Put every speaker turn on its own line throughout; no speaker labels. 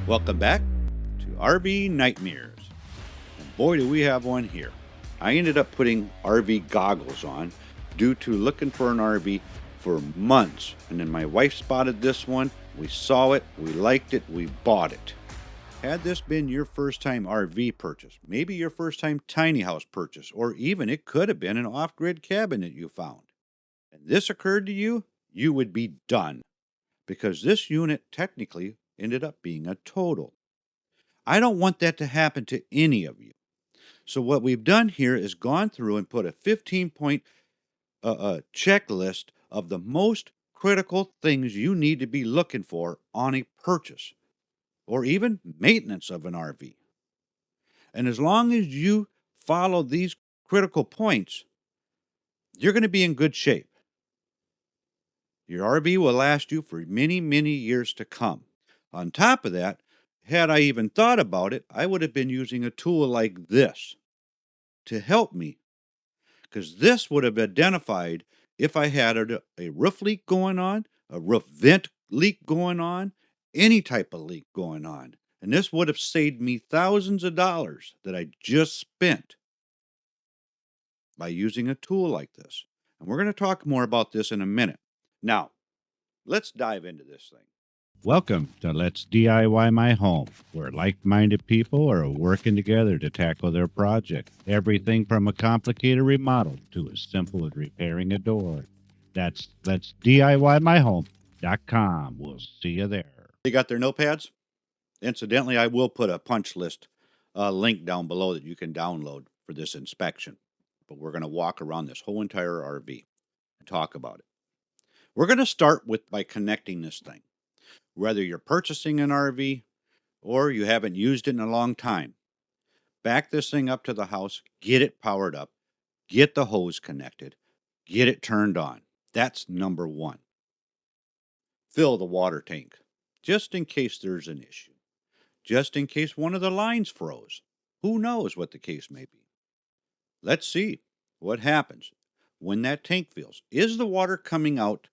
Welcome back to RV Nightmares. And boy, do we have one here. I ended up putting RV goggles on due to looking for an RV for months. And then my wife spotted this one. We saw it, we liked it, we bought it. Had this been your first time RV purchase, maybe your first time tiny house purchase, or even it could have been an off-grid cabin that you found, and this occurred to you, you would be done, because this unit technically ended up being a total. I don't want that to happen to any of you. So what we've done here is gone through and put a 15-point checklist of the most critical things you need to be looking for on a purchase or even maintenance of an RV. And as long as you follow these critical points, you're going to be in good shape. Your RV will last you for many, many years to come. On top of that, had I even thought about it, I would have been using a tool like this to help me, because this would have identified if I had a roof leak going on, a roof vent leak going on, any type of leak going on. And this would have saved me thousands of dollars that I just spent by using a tool like this. And we're going to talk more about this in a minute. Now, let's dive into this thing.
Welcome to Let's DIY My Home, where like-minded people are working together to tackle their project. Everything from a complicated remodel to as simple as repairing a door. That's letsdiyMyHome.com. We'll see you there.
They got their notepads? Incidentally, I will put a punch list link down below that you can download for this inspection. But we're going to walk around this whole entire RV and talk about it. We're going to start by connecting this thing. Whether you're purchasing an RV or you haven't used it in a long time, back this thing up to the house, get it powered up, get the hose connected, get it turned on. That's number one. Fill the water tank, just in case there's an issue, just in case one of the lines froze. Who knows what the case may be? Let's see what happens when that tank fills. Is the water coming out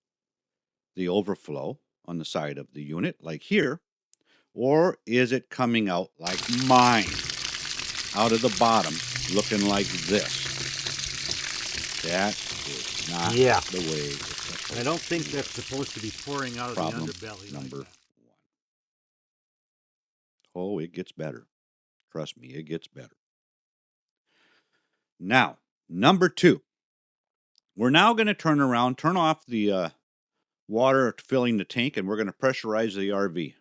the overflow on the side of the unit, like here, or is it coming out like mine, out of the bottom, looking like this? That is not the way it's supposed to
I don't think that's supposed to be pouring out of the
Problem
underbelly.
number
like
one. Oh, it gets better. Trust me, it gets better. Now, number two. We're now going to turn off the water filling the tank, and we're going to pressurize the RV.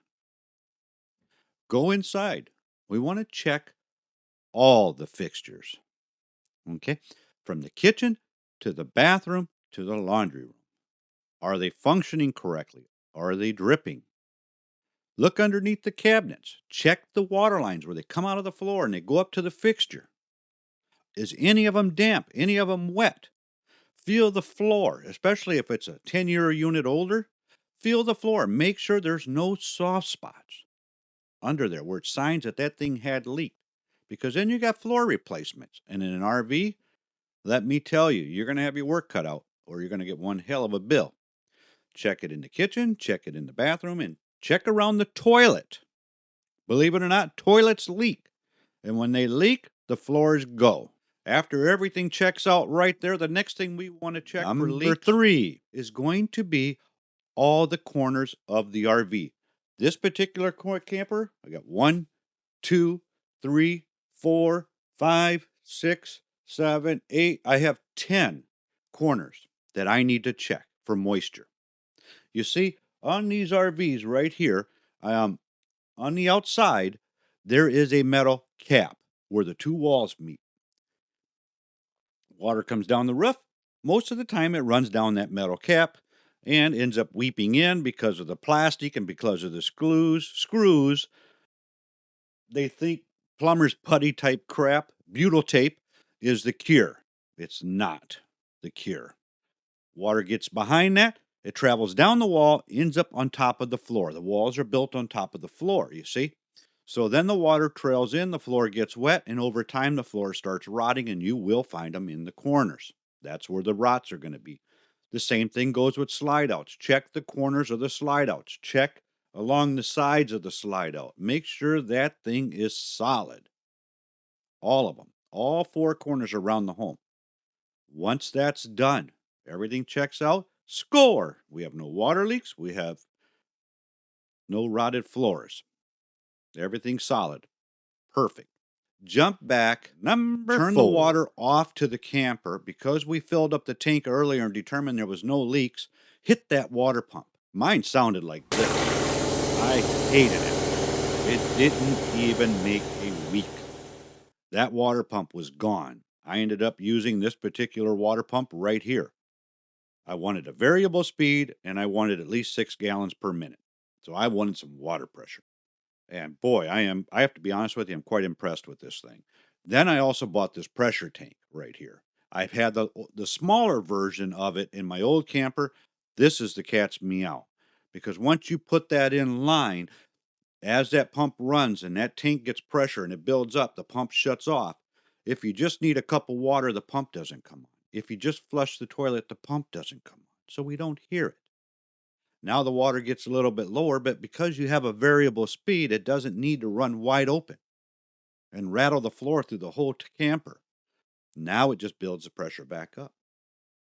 Go inside. We want to check all the fixtures. Okay? From the kitchen to the bathroom to the laundry room. Are they functioning correctly? Are they dripping? Look underneath the cabinets. Check the water lines where they come out of the floor and they go up to the fixture. Is any of them damp? Any of them wet? Feel the floor, especially if it's a 10-year unit older. Feel the floor. Make sure there's no soft spots under there where it's signs that thing had leaked. Because then you got floor replacements. And in an RV, let me tell you, you're going to have your work cut out or you're going to get one hell of a bill. Check it in the kitchen, check it in the bathroom, and check around the toilet. Believe it or not, toilets leak. And when they leak, the floors go. After everything checks out right there, the next thing we want to check for leaks. Number three is going to be all the corners of the RV. This particular camper, I got 1, 2, 3, 4, 5, 6, 7, 8. I have 10 corners that I need to check for moisture. You see, on these RVs right here, on the outside, there is a metal cap where the two walls meet. Water comes down the roof. Most of the time, it runs down that metal cap and ends up weeping in because of the plastic and because of the screws. They think plumber's putty type crap, butyl tape, is the cure. It's not the cure. Water gets behind that. It travels down the wall, ends up on top of the floor. The walls are built on top of the floor, you see? So then the water trails in, the floor gets wet, and over time the floor starts rotting, and you will find them in the corners. That's where the rots are going to be. The same thing goes with slide outs. Check the corners of the slide outs. Check along the sides of the slide out. Make sure that thing is solid. All of them. All four corners around the home. Once that's done, everything checks out. Score! We have no water leaks. We have no rotted floors. Everything's solid. Perfect. Jump back. Turn the water off to the camper. Because we filled up the tank earlier and determined there was no leaks, hit that water pump. Mine sounded like this. I hated it. It didn't even make a leak. That water pump was gone. I ended up using this particular water pump right here. I wanted a variable speed and I wanted at least 6 gallons per minute. So I wanted some water pressure. And boy, I have to be honest with you, I'm quite impressed with this thing. Then I also bought this pressure tank right here. I've had the smaller version of it in my old camper. This is the cat's meow. Because once you put that in line, as that pump runs and that tank gets pressure and it builds up, the pump shuts off. If you just need a cup of water, the pump doesn't come on. If you just flush the toilet, the pump doesn't come on. So we don't hear it. Now the water gets a little bit lower, but because you have a variable speed, it doesn't need to run wide open and rattle the floor through the whole camper. Now it just builds the pressure back up.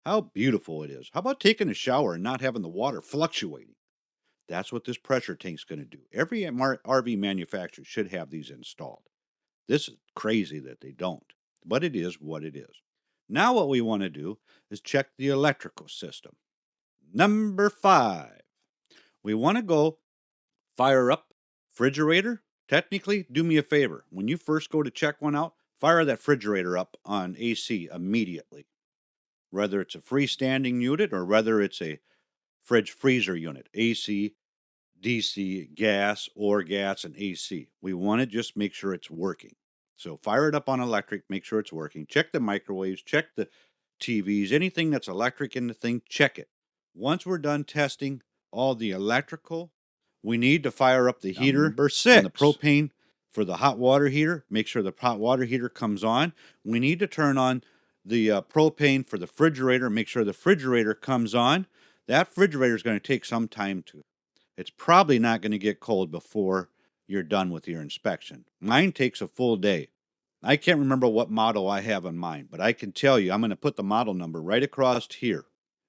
How beautiful it is. How about taking a shower and not having the water fluctuating? That's what this pressure tank's going to do. Every RV manufacturer should have these installed. This is crazy that they don't, but it is what it is. Now what we want to do is check the electrical system. Number 5. We want to go fire up refrigerator. Technically, do me a favor. When you first go to check one out, fire that refrigerator up on AC immediately. Whether it's a freestanding unit or whether it's a fridge freezer unit, AC, DC, gas, or gas and AC. We want to just make sure it's working. So fire it up on electric, make sure it's working. Check the microwaves, check the TVs, anything that's electric in the thing, check it. Once we're done testing all the electrical, we need to fire up the heater. Number 6. On the propane for the hot water heater. Make sure the hot water heater comes on. We need to turn on the propane for the refrigerator. Make sure the refrigerator comes on. That refrigerator is going to take some time to. It's probably not going to get cold before you're done with your inspection. Mine takes a full day. I can't remember what model I have on mine, but I can tell you I'm going to put the model number right across here.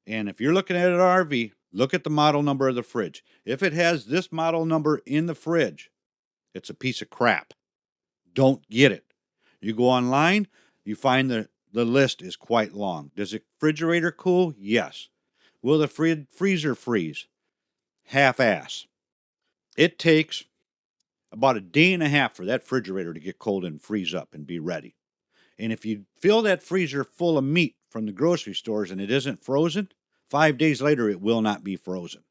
And if you're looking at an RV, look at the model number of the fridge. If it has this model number in the fridge, it's a piece of crap. Don't get it. You go online, you find the list is quite long. Does the refrigerator cool? Yes. Will the freezer freeze? Half-ass. It takes about a day and a half for that refrigerator to get cold and freeze up and be ready. And if you fill that freezer full of meat from the grocery stores and it isn't frozen, 5 days later it will not be frozen.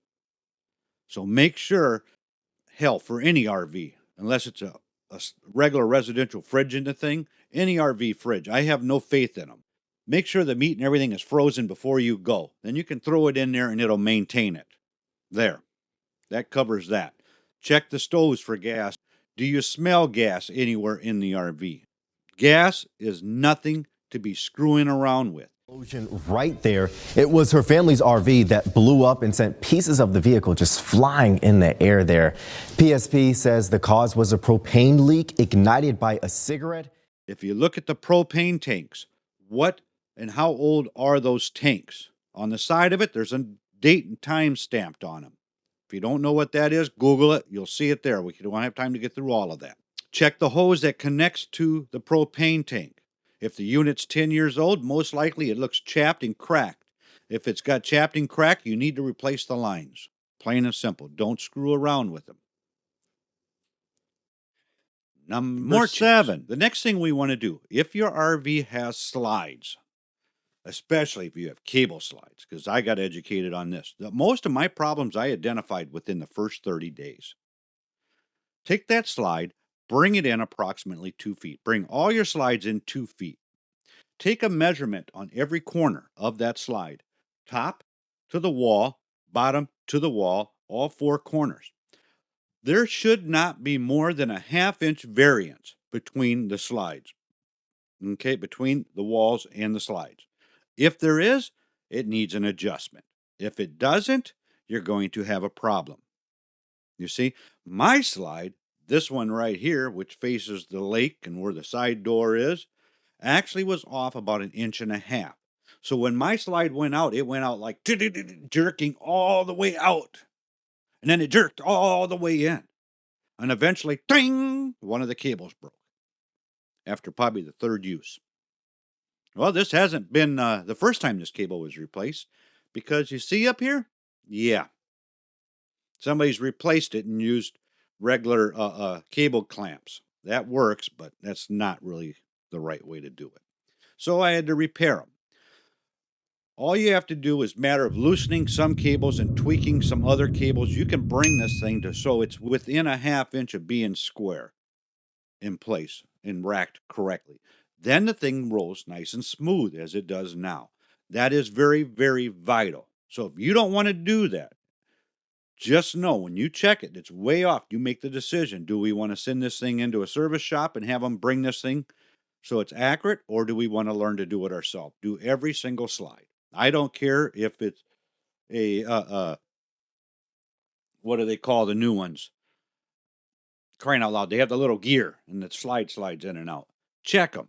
So make sure, hell, for any RV, unless it's a regular residential fridge in the thing, any RV fridge, I have no faith in them. Make sure the meat and everything is frozen before you go. Then you can throw it in there and it'll maintain it. There. That covers that. Check the stoves for gas. Do you smell gas anywhere in the RV? Gas is nothing to be screwing around with.
Right there. It was her family's RV that blew up and sent pieces of the vehicle just flying in the air there. PSP says the cause was a propane leak ignited by a cigarette.
If you look at the propane tanks, what and how old are those tanks? On the side of it, there's a date and time stamped on them. If you don't know what that is, Google it. You'll see it there. We don't have time to get through all of that. Check the hose that connects to the propane tank. If the unit's 10 years old, most likely it looks chapped and cracked. If it's got chapped and cracked, you need to replace the lines. Plain and simple. Don't screw around with them. Number 7. The next thing we want to do, if your RV has slides, especially if you have cable slides, because I got educated on this. Most of my problems I identified within the first 30 days. Take that slide, bring it in approximately 2 feet. Bring all your slides in 2 feet. Take a measurement on every corner of that slide. Top to the wall, bottom to the wall, all 4 corners. There should not be more than a ½ inch variance between the slides. Okay, between the walls and the slides. If there is, it needs an adjustment. If it doesn't, you're going to have a problem. You see, my slide, this one right here, which faces the lake and where the side door is, actually was off about 1.5 inches. So when my slide went out, it went out like jerking all the way out. And then it jerked all the way in. And eventually, ding, one of the cables broke after probably the third use. Well, this hasn't been the first time this cable was replaced, because you see up here? Yeah. Somebody's replaced it and used regular cable clamps. That works, but that's not really the right way to do it. So I had to repair them. All you have to do is matter of loosening some cables and tweaking some other cables. You can bring this thing to so it's within 1/2 inch of being square in place and racked correctly. Then the thing rolls nice and smooth as it does now. That is very, very vital. So if you don't want to do that, just know when you check it, it's way off. You make the decision. Do we want to send this thing into a service shop and have them bring this thing so it's accurate, or do we want to learn to do it ourselves? Do every single slide. I don't care if it's a what do they call the new ones? Crying out loud, they have the little gear and the slides in and out. Check them,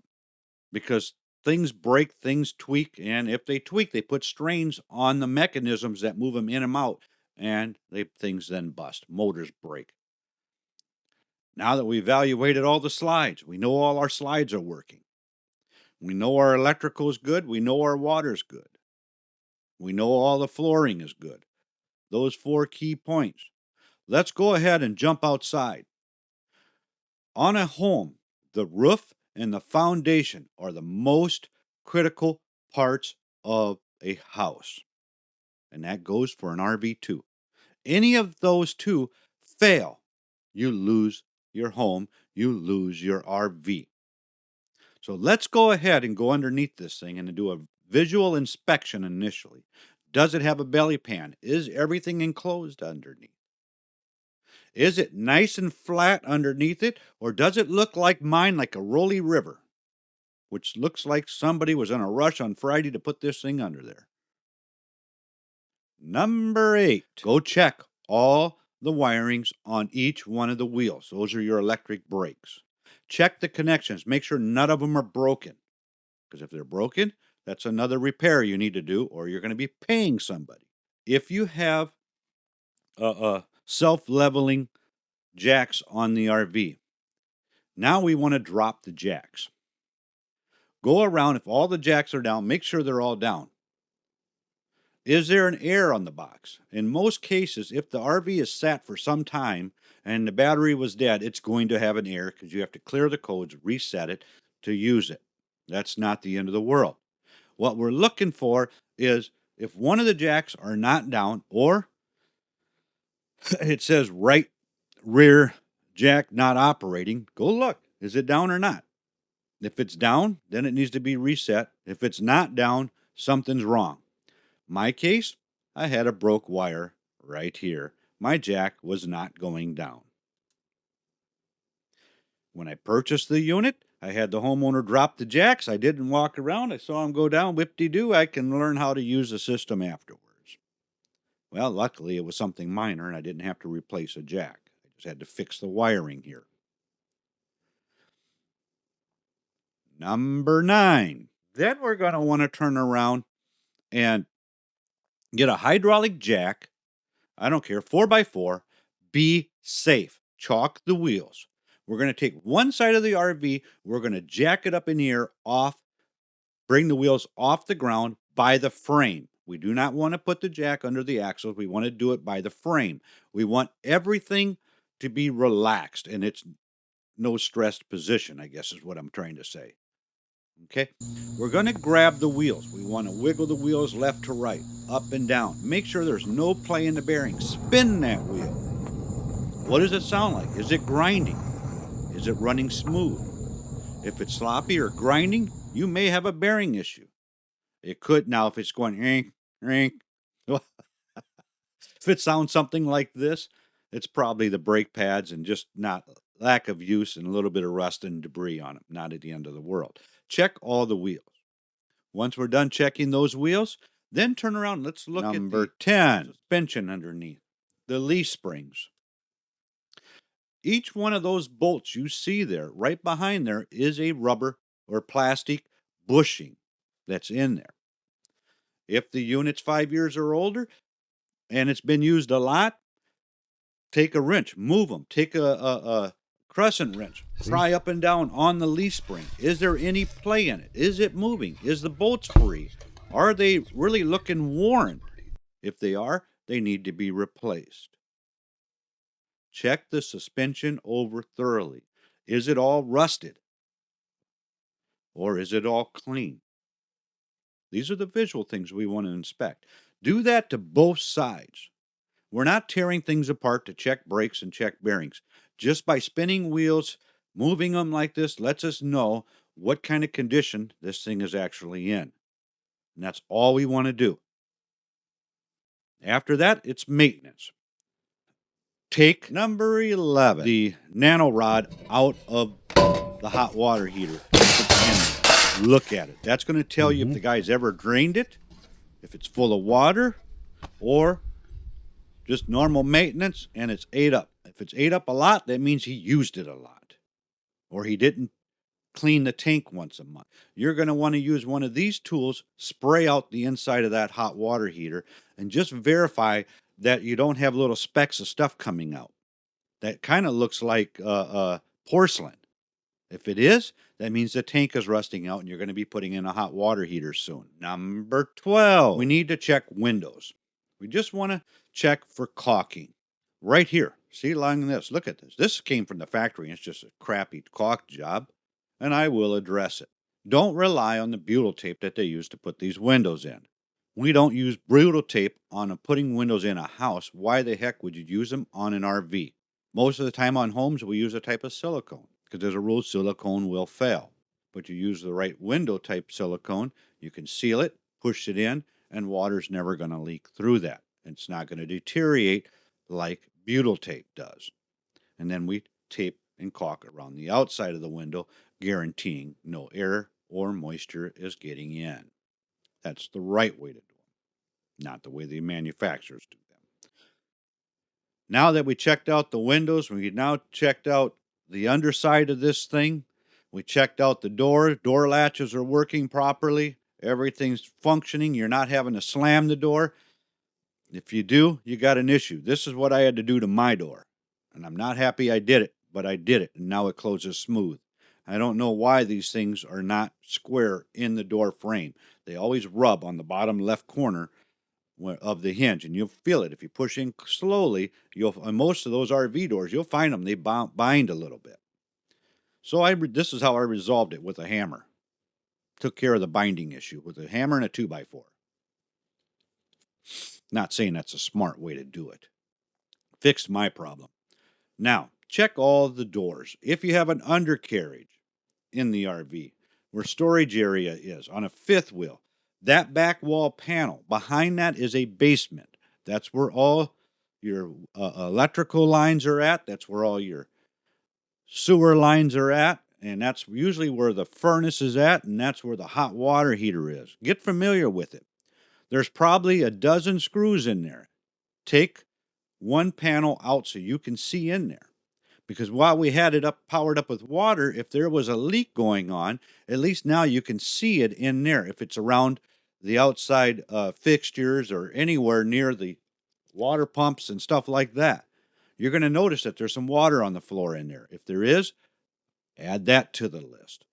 because things break, things tweak, and if they tweak, they put strains on the mechanisms that move them in and out, and things then bust. Motors break. Now that we evaluated all the slides, we know all our slides are working. We know our electrical is good. We know our water's good. We know all the flooring is good. Those 4 key points. Let's go ahead and jump outside. On a home, the roof and the foundation are the most critical parts of a house. And that goes for an RV too. Any of those two fail, you lose your home, you lose your RV. So let's go ahead and go underneath this thing and do a visual inspection initially. Does it have a belly pan? Is everything enclosed underneath? Is it nice and flat underneath it, or does it look like mine, like a rolly river, which looks like somebody was in a rush on Friday to put this thing under there? Number 8, go check all the wirings on each one of the wheels. Those are your electric brakes. Check the connections. Make sure none of them are broken, because if they're broken, that's another repair you need to do, or you're going to be paying somebody. If you have self-leveling jacks on the RV, now we want to drop the jacks. Go around, if all the jacks are down, make sure they're all down. Is there an air on the box? In most cases, if the RV is sat for some time and the battery was dead, it's going to have an air, because you have to clear the codes, reset it to use it. That's not the end of the world. What we're looking for is if one of the jacks are not down, or it says right rear jack not operating, go look. Is it down or not? If it's down, then it needs to be reset. If it's not down, something's wrong. My case, I had a broke wire right here. My jack was not going down. When I purchased the unit, I had the homeowner drop the jacks. I didn't walk around. I saw them go down. Whip-de-doo. I can learn how to use the system afterwards. Well, luckily it was something minor and I didn't have to replace a jack. I just had to fix the wiring here. Number 9. Then we're going to want to turn around and get a hydraulic jack. I don't care, 4x4. Be safe. Chalk the wheels. We're going to take one side of the RV. We're going to jack it up in the air, bring the wheels off the ground by the frame. We do not want to put the jack under the axles. We want to do it by the frame. We want everything to be relaxed, and it's no stressed position, I guess is what I'm trying to say. Okay, we're going to grab the wheels. We want to wiggle the wheels left to right, up and down. Make sure there's no play in the bearing. Spin that wheel. What does it sound like? Is it grinding? Is it running smooth? If it's sloppy or grinding, you may have a bearing issue. It could. Now, if it's going rink, rink, if it sounds something like this, it's probably the brake pads and just not lack of use and a little bit of rust and debris on them. Not at the end of the world. Check all the wheels. Once we're done checking those wheels, then turn around. Let's look at number 10, suspension underneath, the leaf springs. Each one of those bolts you see there, right behind there, is a rubber or plastic bushing that's in there. If the unit's 5 years or older and it's been used a lot, take a wrench, move them. Take a crescent wrench, pry up and down on the leaf spring. Is there any play in it? Is it moving? Is the bolts free? Are they really looking worn? If they are, they need to be replaced. Check the suspension over thoroughly. Is it all rusted? Or is it all clean? These are the visual things we want to inspect. Do that to both sides. We're not tearing things apart to check brakes and check bearings. Just by spinning wheels, moving them like this, lets us know what kind of condition this thing is actually in. And that's all we want to do. After that, it's maintenance. Take number 11, the nano rod out of the hot water heater, and look at it. That's going to tell you if the guy's ever drained it, if it's full of water, or just normal maintenance and it's ate up. If it's ate up a lot, that means he used it a lot, or he didn't clean the tank once a month. You're going to want to use one of these tools, spray out the inside of that hot water heater, and just verify that you don't have little specks of stuff coming out. That kind of looks like porcelain. If it is, that means the tank is rusting out and you're going to be putting in a hot water heater soon. Number 12, we need to check windows. We just want to check for caulking. Right here. See along this. Look at this. This came from the factory and it's just a crappy caulk job, and I will address it. Don't rely on the butyl tape that they use to put these windows in. We don't use butyl tape on putting windows in a house. Why the heck would you use them on an RV? Most of the time on homes, we use a type of silicone because there's a rule silicone will fail. But you use the right window type silicone, you can seal it, push it in, and water's never going to leak through that. It's not going to deteriorate like butyl tape does. And then we tape and caulk around the outside of the window, guaranteeing no air or moisture is getting in. That's the right way to do it, not the way the manufacturers do them. Now that we checked out the windows, we now checked out the underside of this thing. We checked out the door latches are working properly. Everything's functioning. You're not having to slam the door. If you do, you got an issue. This is what I had to do to my door. And I'm not happy I did it, but I did it, and now it closes smooth. I don't know why these things are not square in the door frame. They always rub on the bottom left corner of the hinge, and you'll feel it. If you push in slowly, on most of those RV doors, you'll find them, they bind a little bit. So this is how I resolved it with a hammer. Took care of the binding issue with a hammer and a 2x4. Not saying that's a smart way to do it. Fixed my problem. Now, check all the doors. If you have an undercarriage in the RV, where storage area is, on a fifth wheel, that back wall panel, behind that is a basement. That's where all your electrical lines are at. That's where all your sewer lines are at. And that's usually where the furnace is at, and that's where the hot water heater is. Get familiar with it. There's probably a dozen screws in there. Take one panel out so you can see in there. Because while we had it powered up with water, if there was a leak going on, at least now you can see it in there. If it's around the outside fixtures or anywhere near the water pumps and stuff like that, you're going to notice that there's some water on the floor in there. If there is, add that to the list.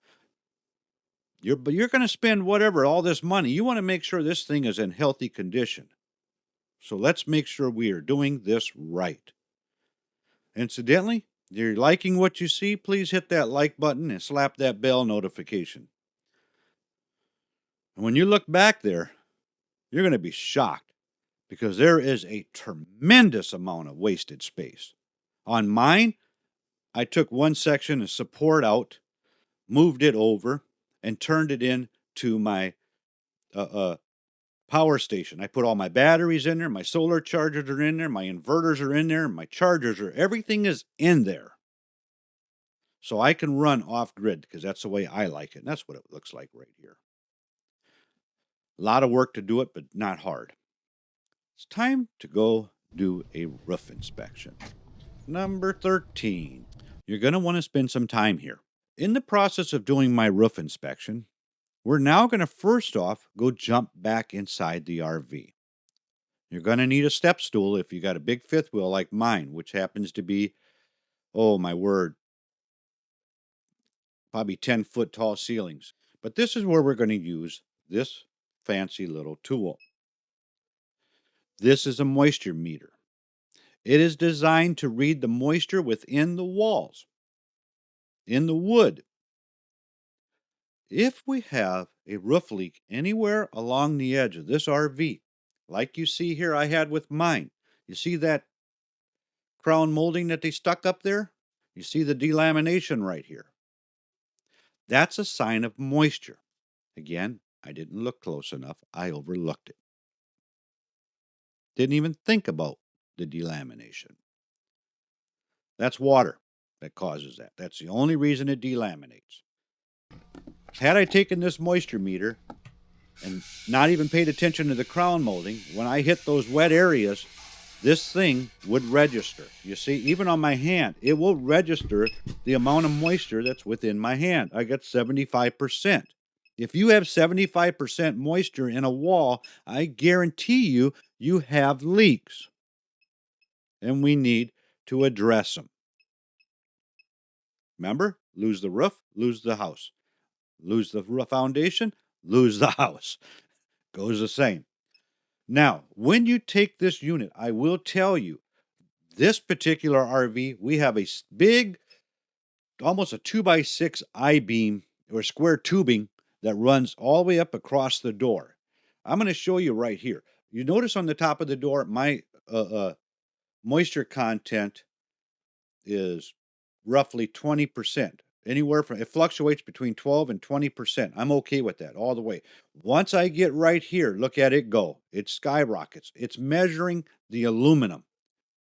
But you're going to spend all this money. You want to make sure this thing is in healthy condition. So let's make sure we are doing this right. Incidentally, if you're liking what you see, please hit that like button and slap that bell notification. And when you look back there, you're going to be shocked because there is a tremendous amount of wasted space. On mine, I took one section of support out, moved it over, and turned it into my power station. I put all my batteries in there, my solar chargers are in there, my inverters are in there, my chargers are, everything is in there. So I can run off grid because that's the way I like it. And that's what it looks like right here. A lot of work to do it, but not hard. It's time to go do a roof inspection. Number 13. You're going to want to spend some time here. In the process of doing my roof inspection, we're now going to first off go jump back inside the RV. You're going to need a step stool if you got a big fifth wheel like mine, which happens to be, oh my word, probably 10-foot tall ceilings. But this is where we're going to use this fancy little tool. This is a moisture meter. It is designed to read the moisture within the walls, in the wood. If we have a roof leak anywhere along the edge of this RV, like you see here I had with mine, you see that crown molding that they stuck up there? You see the delamination right here. That's a sign of moisture. Again, I didn't look close enough. I overlooked it. Didn't even think about the delamination. That's water that causes that. That's the only reason it delaminates. Had I taken this moisture meter and not even paid attention to the crown molding, when I hit those wet areas, this thing would register. You see, even on my hand, it will register the amount of moisture that's within my hand. I got 75%. If you have 75% moisture in a wall, I guarantee you, you have leaks. And we need to address them. Remember, lose the roof, lose the house. Lose the roof foundation, lose the house. Goes the same. Now, when you take this unit, I will tell you, this particular RV, we have a big, almost a 2x6 I-beam or square tubing that runs all the way up across the door. I'm going to show you right here. You notice on the top of the door, my moisture content is roughly 20%. Anywhere from, it fluctuates between 12 and 20%. I'm okay with that all the way. Once I get right here, look at it go. It skyrockets. It's measuring the aluminum.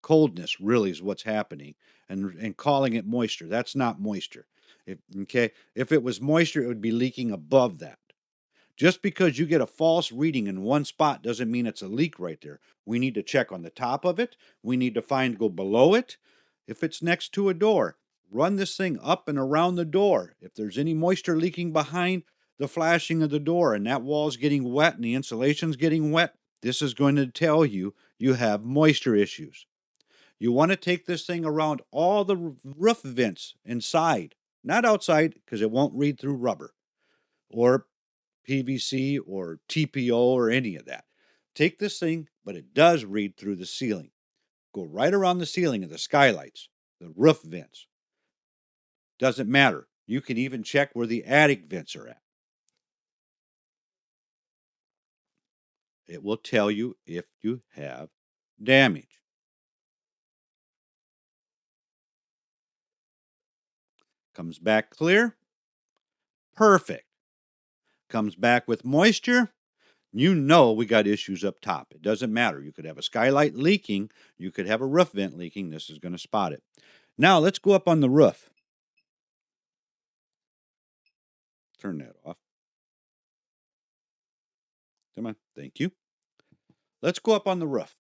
Coldness really is what's happening, and calling it moisture. That's not moisture. If it was moisture, it would be leaking above that. Just because you get a false reading in one spot doesn't mean it's a leak right there. We need to check on the top of it. We need to go below it. If it's next to a door, run this thing up and around the door. If there's any moisture leaking behind the flashing of the door and that wall's getting wet and the insulation's getting wet, this is going to tell you you have moisture issues. You want to take this thing around all the roof vents inside, not outside, because it won't read through rubber or PVC or TPO or any of that. Take this thing, but it does read through the ceiling. Go right around the ceiling of the skylights, the roof vents. Doesn't matter. You can even check where the attic vents are at. It will tell you if you have damage. Comes back clear. Perfect. Comes back with moisture. You know we got issues up top. It doesn't matter. You could have a skylight leaking. You could have a roof vent leaking. This is going to spot it. Now let's go up on the roof. Turn that off. Come on. Thank you. Let's go up on the roof,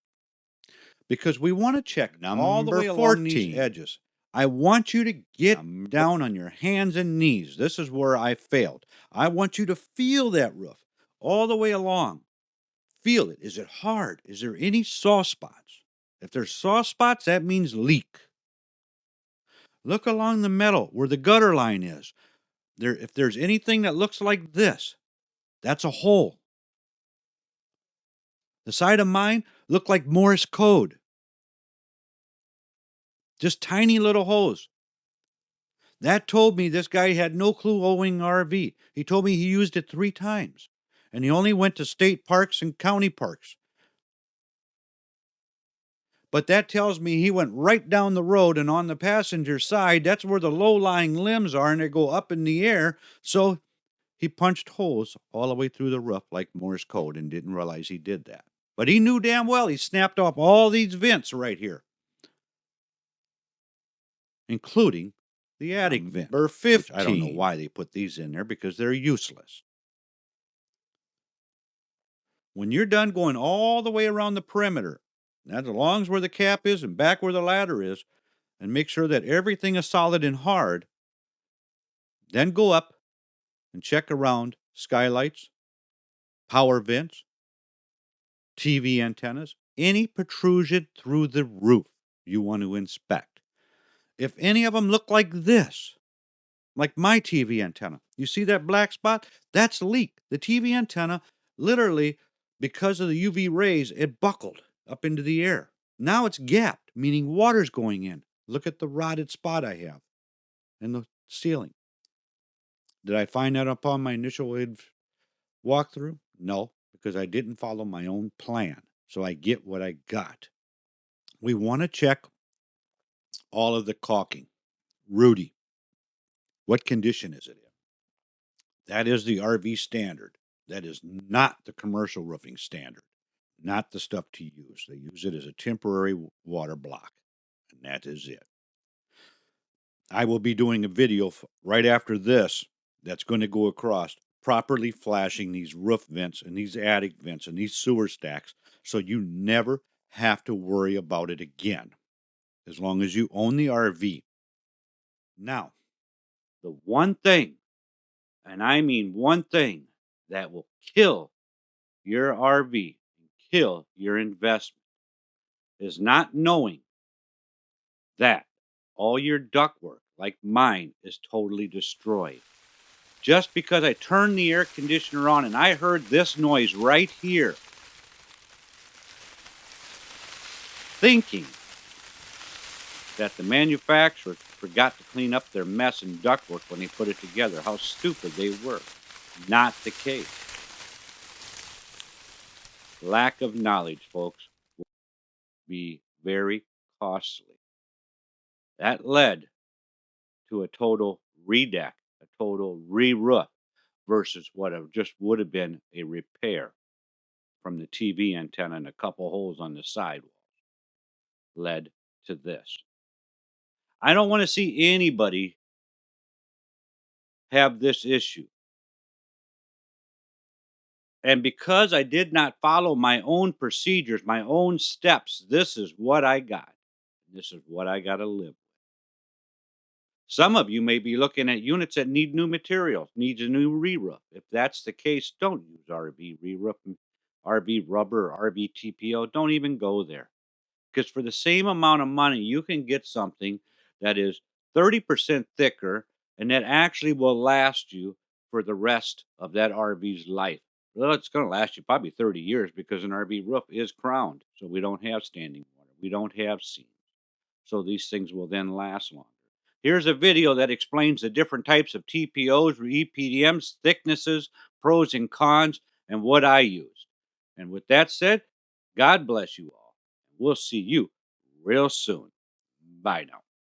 because we want to check all the way along these edges. I want you to get down on your hands and knees. This is where I failed. I want you to feel that roof all the way along. Feel it. Is it hard? Is there any soft spots? If there's soft spots, that means leak. Look along the metal where the gutter line is. If there's anything that looks like this, that's a hole. The side of mine looked like Morse code. Just tiny little holes. That told me this guy had no clue owning RV. He told me he used it 3 times. And he only went to state parks and county parks. But that tells me he went right down the road, and on the passenger side, that's where the low-lying limbs are, and they go up in the air. So he punched holes all the way through the roof like Morse code and didn't realize he did that. But he knew damn well he snapped off all these vents right here, including the attic vent. Number 15. I don't know why they put these in there, because they're useless. When you're done going all the way around the perimeter, that's as long as where the cap is and back where the ladder is, and make sure that everything is solid and hard. Then go up and check around skylights, power vents, TV antennas, any protrusion through the roof you want to inspect. If any of them look like this, like my TV antenna, you see that black spot? That's a leak. The TV antenna, literally, because of the UV rays, it buckled up into the air. Now it's gapped, meaning water's going in. Look at the rotted spot I have in the ceiling. Did I find that upon my initial walkthrough? No, because I didn't follow my own plan. So I get what I got. We want to check all of the caulking. Rudy, what condition is it in? That is the RV standard. That is not the commercial roofing standard. Not the stuff to use. They use it as a temporary water block. And that is it. I will be doing a video right after this that's going to go across properly flashing these roof vents and these attic vents and these sewer stacks so you never have to worry about it again as long as you own the RV. Now, the one thing, and I mean one thing, that will kill your RV and kill your investment is not knowing that all your ductwork, like mine, is totally destroyed. Just because I turned the air conditioner on and I heard this noise right here, thinking that the manufacturer forgot to clean up their mess in ductwork when they put it together. How stupid they were. Not the case. Lack of knowledge, folks, will be very costly. That led to a total redeck, a total re-roof, versus what just would have been a repair from the TV antenna and a couple holes on the sidewall. Led to this. I don't want to see anybody have this issue. And because I did not follow my own procedures, my own steps, this is what I got. This is what I got to live with. Some of you may be looking at units that need new materials, needs a new re-roof. If that's the case, don't use RV re-roof, RV rubber, RV TPO. Don't even go there. Because for the same amount of money, you can get something that is 30% thicker and that actually will last you for the rest of that RV's life. Well, it's going to last you probably 30 years because an RV roof is crowned. So we don't have standing water. We don't have seams. So these things will then last longer. Here's a video that explains the different types of TPOs, EPDMs, thicknesses, pros and cons, and what I used. And with that said, God bless you all. We'll see you real soon. Bye now.